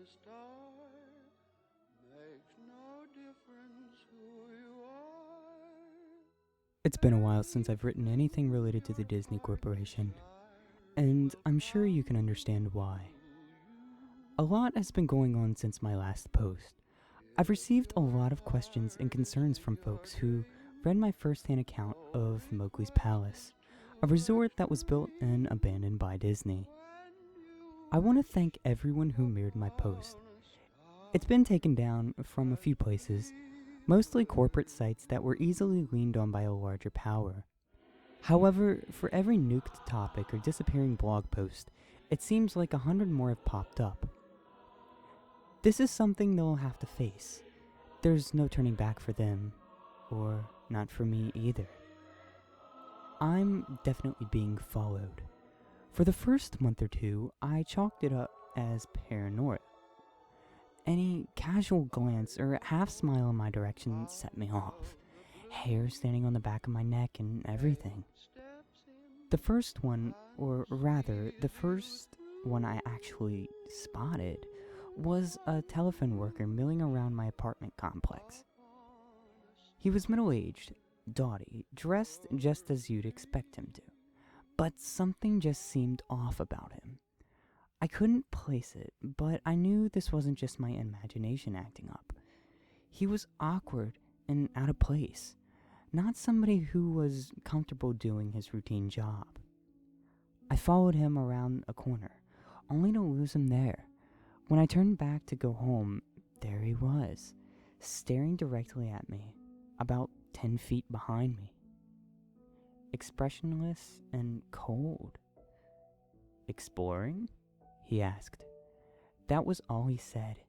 the start. Makes no difference who you are. It's been a while since I've written anything related to the Disney Corporation, and I'm sure you can understand why. A lot has been going on since my last post. I've received a lot of questions and concerns from folks who read my first-hand account of Mowgli's Palace, a resort that was built and abandoned by Disney. I want to thank everyone who mirrored my post. It's been taken down from a few places, mostly corporate sites that were easily leaned on by a larger power. However, for every nuked topic or disappearing blog post, it seems like 100 more have popped up. This is something they'll have to face. There's no turning back for them, or not for me either. I'm definitely being followed. For the first month or two, I chalked it up as paranoia. Any casual glance or half smile in my direction set me off. Hair standing on the back of my neck and everything. The first one I actually spotted was a telephone worker milling around my apartment complex. He was middle-aged, dotty, dressed just as you'd expect him to. But something just seemed off about him. I couldn't place it, but I knew this wasn't just my imagination acting up. He was awkward and out of place, not somebody who was comfortable doing his routine job. I followed him around a corner, only to lose him there. When I turned back to go home, there he was, staring directly at me, about 10 feet behind me. Expressionless and cold. "Exploring?" he asked. That was all he said,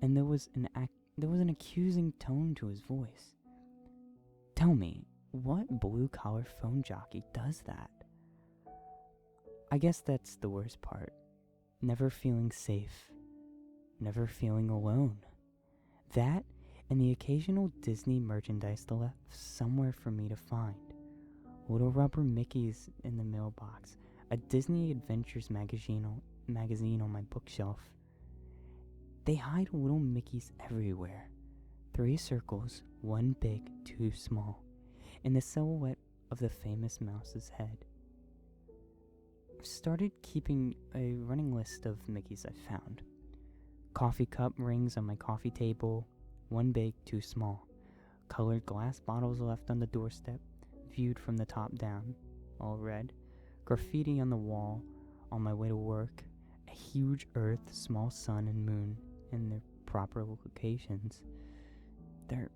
and there was an accusing tone to his voice. Tell me, what blue-collar phone jockey does that? I guess that's the worst part. Never feeling safe. Never feeling alone. That and the occasional Disney merchandise left somewhere for me to find. Little rubber Mickeys in the mailbox, a Disney Adventures magazine on my bookshelf. They hide little Mickeys everywhere. 3 circles, 1 big, 2 small, in the silhouette of the famous mouse's head. I've started keeping a running list of Mickeys I've found. Coffee cup rings on my coffee table, 1 big, 2 small. Colored glass bottles left on the doorstep, viewed from the top down, all red. Graffiti on the wall on my way to work. A huge earth, small sun and moon in their proper locations. They're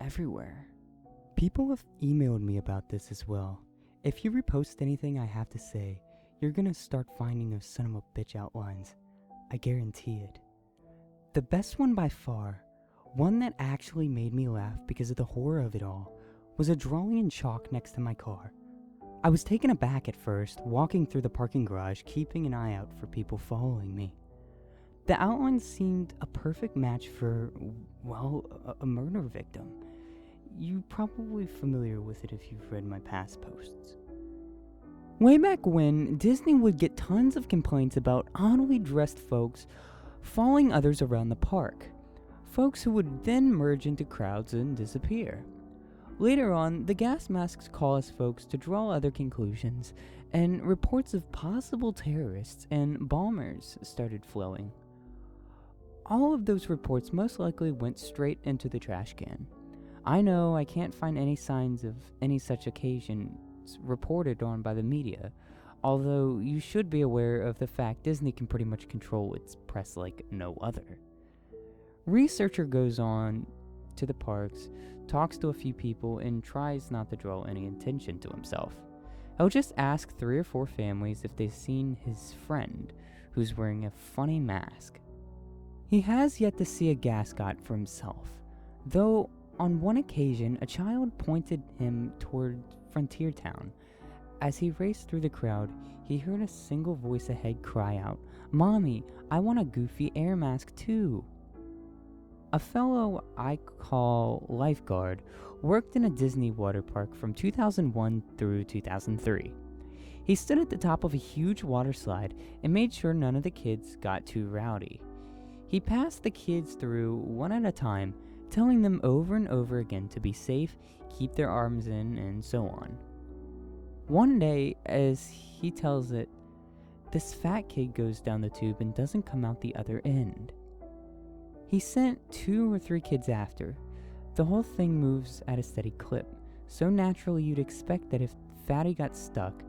everywhere. People have emailed me about this as well. If you repost anything I have to say, you're gonna start finding those son of a bitch outlines. I guarantee it. The best one by far, one that actually made me laugh because of the horror of it all, was a drawing in chalk next to my car. I was taken aback at first, walking through the parking garage, keeping an eye out for people following me. The outline seemed a perfect match for, well, a murder victim. You're probably familiar with it if you've read my past posts. Way back when, Disney would get tons of complaints about oddly dressed folks following others around the park. Folks who would then merge into crowds and disappear. Later on, the gas masks caused folks to draw other conclusions, and reports of possible terrorists and bombers started flowing. All of those reports most likely went straight into the trash can. I know I can't find any signs of any such occasions reported on by the media, although you should be aware of the fact Disney can pretty much control its press like no other. Researcher goes on to the parks, talks to a few people, and tries not to draw any attention to himself. He'll just ask 3 or 4 families if they've seen his friend, who's wearing a funny mask. He has yet to see a gascot for himself, though on one occasion a child pointed him toward Frontier Town. As he raced through the crowd, he heard a single voice ahead cry out, "Mommy, I want a goofy air mask too." A fellow I call lifeguard worked in a Disney water park from 2001 through 2003. He stood at the top of a huge water slide and made sure none of the kids got too rowdy. He passed the kids through one at a time, telling them over and over again to be safe, keep their arms in, and so on. One day, as he tells it, this fat kid goes down the tube and doesn't come out the other end. He sent 2 or 3 kids after. The whole thing moves at a steady clip, so naturally you'd expect that if Fatty got stuck,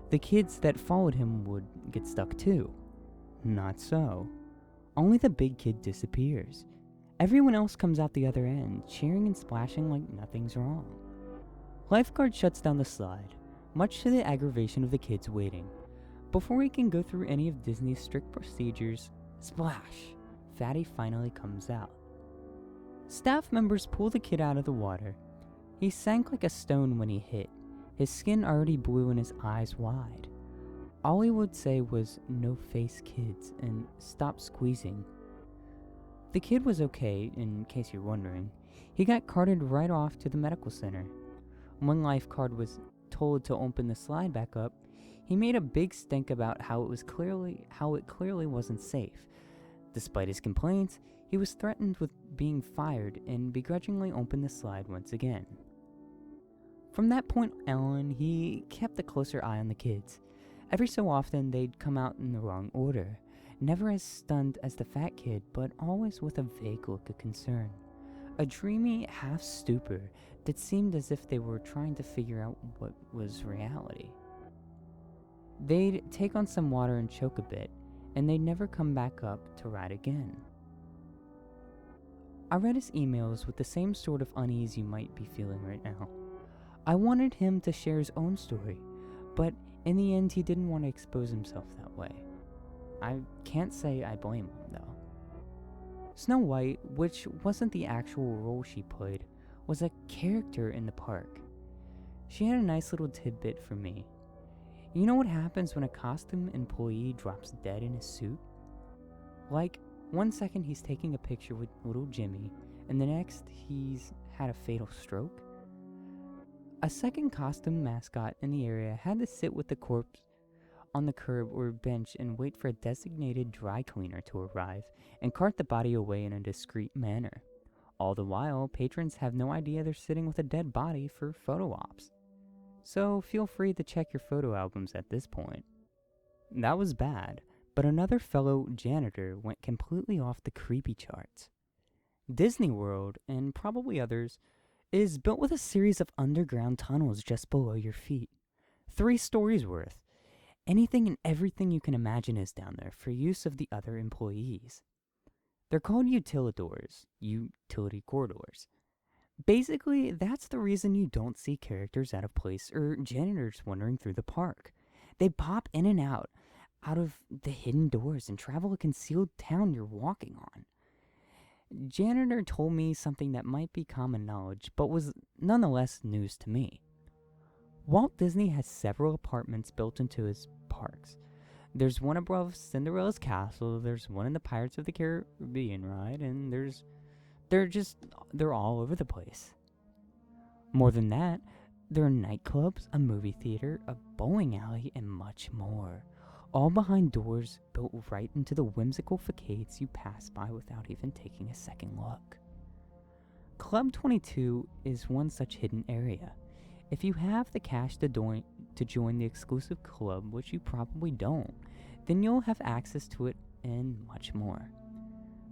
the kids that followed him would get stuck too. Not so. Only the big kid disappears. Everyone else comes out the other end, cheering and splashing like nothing's wrong. Lifeguard shuts down the slide, much to the aggravation of the kids waiting. Before he can go through any of Disney's strict procedures, splash! Fatty finally comes out. Staff members pull the kid out of the water. He sank like a stone when he hit, his skin already blue and his eyes wide. All he would say was, "No face, kids," and "Stop squeezing." The kid was okay, in case you're wondering. He got carted right off to the medical center. When lifeguard was told to open the slide back up, he made a big stink about how it clearly wasn't safe. Despite his complaints, he was threatened with being fired and begrudgingly opened the slide once again. From that point on, he kept a closer eye on the kids. Every so often, they'd come out in the wrong order, never as stunned as the fat kid, but always with a vague look of concern. A dreamy half-stupor that seemed as if they were trying to figure out what was reality. They'd take on some water and choke a bit, and they'd never come back up to ride again. I read his emails with the same sort of unease you might be feeling right now. I wanted him to share his own story, but in the end he didn't want to expose himself that way. I can't say I blame him, though. Snow White, which wasn't the actual role she played, was a character in the park. She had a nice little tidbit for me. You know what happens when a costume employee drops dead in his suit? Like, 1 second he's taking a picture with little Jimmy, and the next he's had a fatal stroke? A second costume mascot in the area had to sit with the corpse on the curb or bench and wait for a designated dry cleaner to arrive and cart the body away in a discreet manner. All the while, patrons have no idea they're sitting with a dead body for photo ops. So feel free to check your photo albums at this point. That was bad, but another fellow janitor went completely off the creepy charts. Disney World, and probably others, is built with a series of underground tunnels just below your feet. 3 stories worth. Anything and everything you can imagine is down there for use of the other employees. They're called utilidors, utility corridors. Basically, that's the reason you don't see characters out of place or janitors wandering through the park. They pop in and out of the hidden doors and travel a concealed town you're walking on. Janitor told me something that might be common knowledge, but was nonetheless news to me. Walt Disney has several apartments built into his parks. There's one above Cinderella's castle, there's one in the Pirates of the Caribbean ride, and they're all over the place. More than that, there are nightclubs, a movie theater, a bowling alley, and much more. All behind doors built right into the whimsical facades you pass by without even taking a second look. Club 22 is one such hidden area. If you have the cash to join the exclusive club, which you probably don't, then you'll have access to it and much more.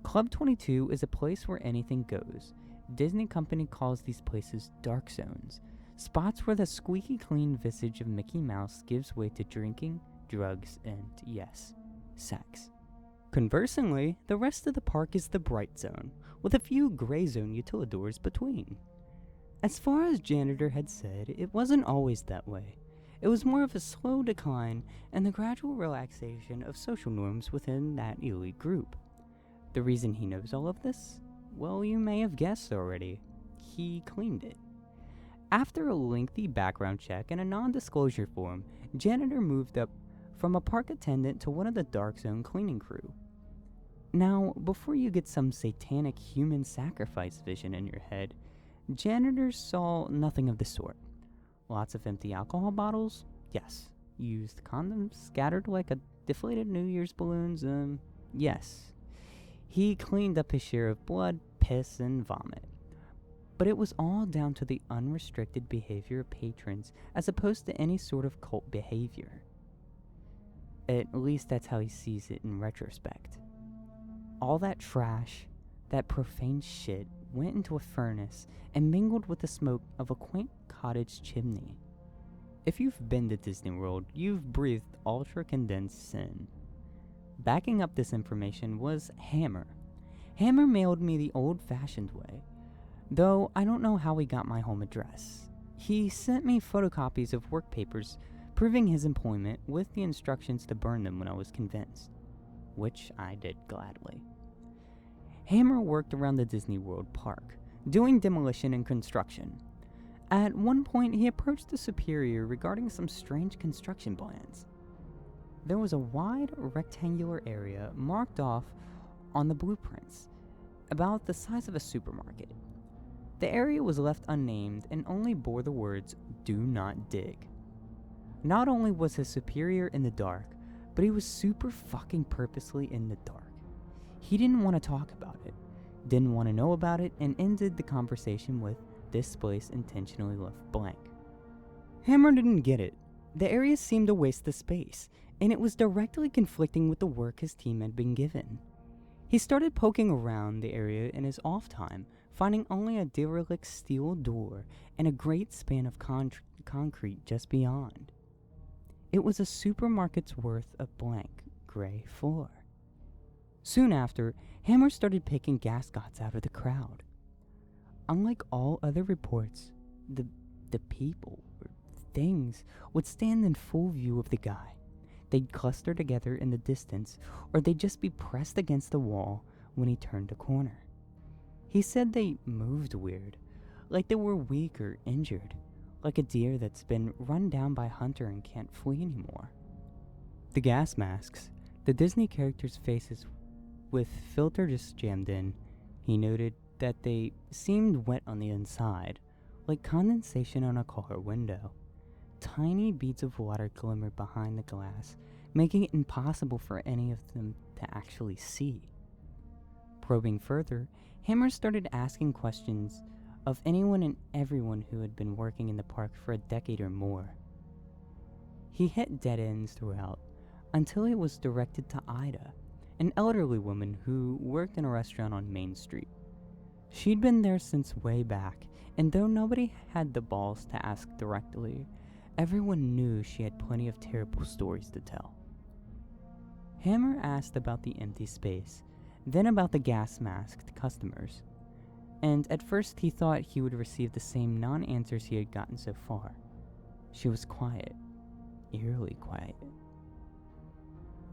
Club 22 is a place where anything goes. Disney Company calls these places dark zones, spots where the squeaky clean visage of Mickey Mouse gives way to drinking, drugs, and, yes, sex. Conversely, the rest of the park is the bright zone, with a few gray zone utilidors between. As far as Janitor had said, it wasn't always that way. It was more of a slow decline and the gradual relaxation of social norms within that elite group. The reason he knows all of this? Well, you may have guessed already. He cleaned it. After a lengthy background check and a non-disclosure form, Janitor moved up from a park attendant to one of the dark zone cleaning crew. Now, before you get some satanic human sacrifice vision in your head, Janitors saw nothing of the sort. Lots of empty alcohol bottles? Yes. Used condoms scattered like a deflated New Year's balloons? Yes. He cleaned up his share of blood, piss, and vomit. But it was all down to the unrestricted behavior of patrons as opposed to any sort of cult behavior. At least that's how he sees it in retrospect. All that trash, that profane shit, went into a furnace and mingled with the smoke of a quaint cottage chimney. If you've been to Disney World, you've breathed ultra-condensed sin. Backing up this information was Hammer. Hammer mailed me the old-fashioned way, though I don't know how he got my home address. He sent me photocopies of work papers proving his employment with the instructions to burn them when I was convinced, which I did gladly. Hammer worked around the Disney World park, doing demolition and construction. At one point, he approached the superior regarding some strange construction plans. There was a wide rectangular area marked off on the blueprints, about the size of a supermarket. The area was left unnamed and only bore the words, "Do not dig." Not only was his superior in the dark, but he was super fucking purposely in the dark. He didn't want to talk about it, didn't want to know about it, and ended the conversation with, "This place intentionally left blank." Hammer didn't get it. The area seemed to waste the space, and it was directly conflicting with the work his team had been given. He started poking around the area in his off time, finding only a derelict steel door and a great span of concrete just beyond. It was a supermarket's worth of blank gray floor. Soon after, Hammer started picking gascots out of the crowd. Unlike all other reports, the people or things would stand in full view of the guy. They'd cluster together in the distance, or they'd just be pressed against the wall when he turned a corner. He said they moved weird, like they were weak or injured, like a deer that's been run down by a hunter and can't flee anymore. The gas masks, the Disney characters' faces with filter just jammed in, he noted that they seemed wet on the inside, like condensation on a car window. Tiny beads of water glimmered behind the glass, making it impossible for any of them to actually see. Probing further, Hammer started asking questions of anyone and everyone who had been working in the park for a decade or more. He hit dead ends throughout, until he was directed to Ida, an elderly woman who worked in a restaurant on Main Street. She'd been there since way back, and though nobody had the balls to ask directly, everyone knew she had plenty of terrible stories to tell. Hammer asked about the empty space, then about the gas-masked customers, and at first he thought he would receive the same non-answers he had gotten so far. She was quiet, eerily quiet.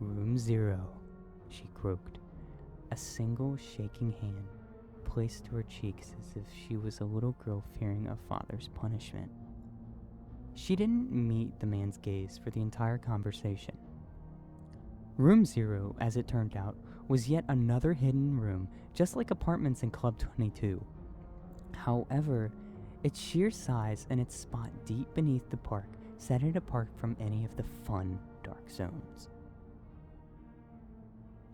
"Room 0, she croaked, a single shaking hand placed to her cheeks as if she was a little girl fearing a father's punishment. She didn't meet the man's gaze for the entire conversation. Room 0, as it turned out, was yet another hidden room, just like apartments in Club 22. However, its sheer size and its spot deep beneath the park set it apart from any of the fun dark zones.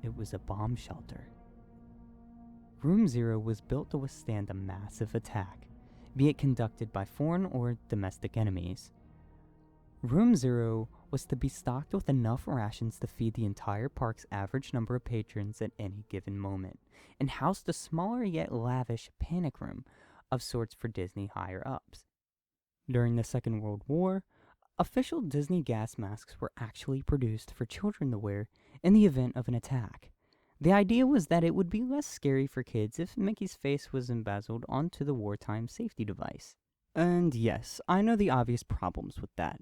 It was a bomb shelter. Room 0 was built to withstand a massive attack, be it conducted by foreign or domestic enemies. Room 0 was to be stocked with enough rations to feed the entire park's average number of patrons at any given moment, and housed a smaller yet lavish panic room of sorts for Disney higher-ups. During the Second World War, official Disney gas masks were actually produced for children to wear in the event of an attack. The idea was that it would be less scary for kids if Mickey's face was embezzled onto the wartime safety device. And yes, I know the obvious problems with that.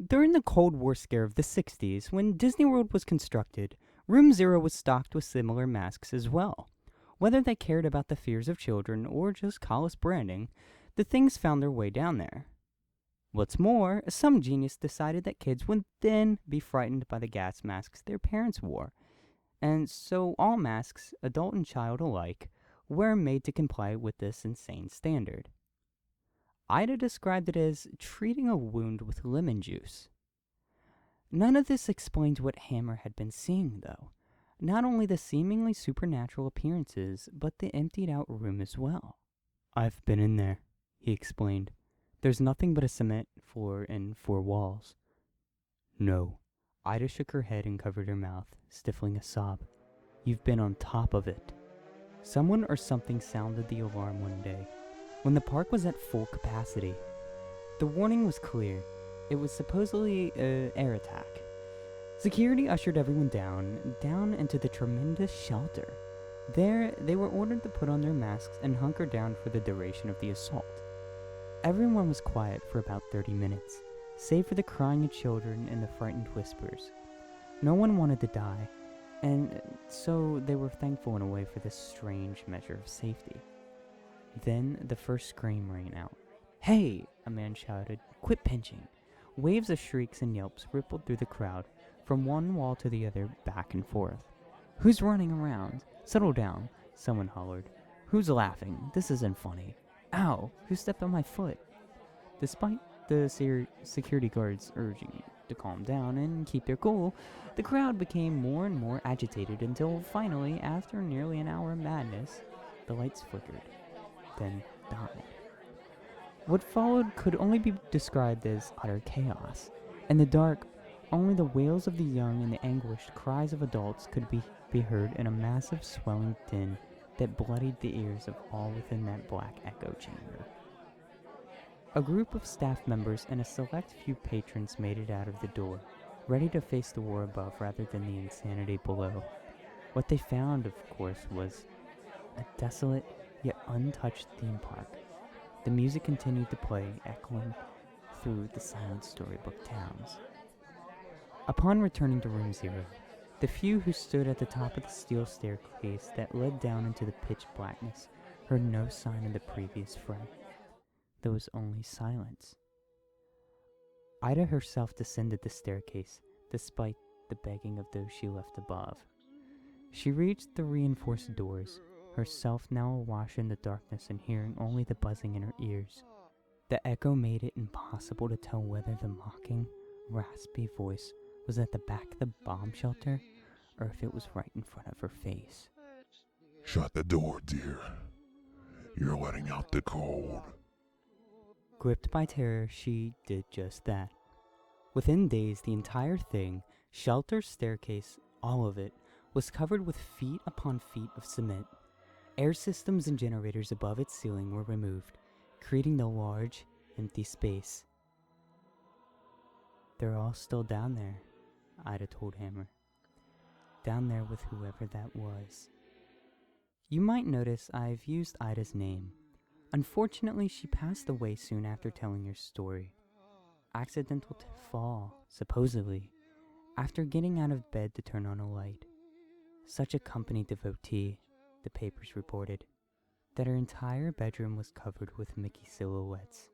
During the Cold War scare of the 60s, when Disney World was constructed, Room 0 was stocked with similar masks as well. Whether they cared about the fears of children or just callous branding, the things found their way down there. What's more, some genius decided that kids would then be frightened by the gas masks their parents wore, and so all masks, adult and child alike, were made to comply with this insane standard. Ida described it as treating a wound with lemon juice. None of this explained what Hammer had been seeing, though. Not only the seemingly supernatural appearances, but the emptied out room as well. "I've been in there," he explained. "There's nothing but a cement floor and 4 walls." "No." Ida shook her head and covered her mouth, stifling a sob. "You've been on top of it." Someone or something sounded the alarm one day, when the park was at full capacity. The warning was clear. It was supposedly an air attack. Security ushered everyone down into the tremendous shelter. There, they were ordered to put on their masks and hunker down for the duration of the assault. Everyone was quiet for about 30 minutes, save for the crying of children and the frightened whispers. No one wanted to die, and so they were thankful in a way for this strange measure of safety. Then the first scream rang out. "Hey!" a man shouted. "Quit pinching!" Waves of shrieks and yelps rippled through the crowd, from one wall to the other, back and forth. "Who's running around? Settle down," someone hollered. "Who's laughing? This isn't funny. Ow! Who stepped on my foot?" Despite the security guards urging to calm down and keep their cool, the crowd became more and more agitated until finally, after nearly an hour of madness, the lights flickered, then died. What followed could only be described as utter chaos. In the dark, only the wails of the young and the anguished cries of adults could be heard in a massive swelling din that bloodied the ears of all within that black echo chamber. A group of staff members and a select few patrons made it out of the door, ready to face the war above rather than the insanity below. What they found, of course, was a desolate yet untouched theme park. The music continued to play, echoing through the silent storybook towns. Upon returning to Room 0, the few who stood at the top of the steel staircase that led down into the pitch blackness heard no sign of the previous fright. There was only silence. Ida herself descended the staircase, despite the begging of those she left above. She reached the reinforced doors, herself now awash in the darkness and hearing only the buzzing in her ears. The echo made it impossible to tell whether the mocking, raspy voice was at the back of the bomb shelter or if it was right in front of her face. "Shut the door, dear. You're letting out the cold." Gripped by terror, she did just that. Within days, the entire thing, shelter, staircase, all of it, was covered with feet upon feet of cement. Air systems and generators above its ceiling were removed, creating the large, empty space. "They're all still down there," Ida told Hammer. "Down there with whoever that was." You might notice I've used Ida's name. Unfortunately, she passed away soon after telling her story. Accidental fall, supposedly, after getting out of bed to turn on a light. Such a company devotee, the papers reported, that her entire bedroom was covered with Mickey silhouettes.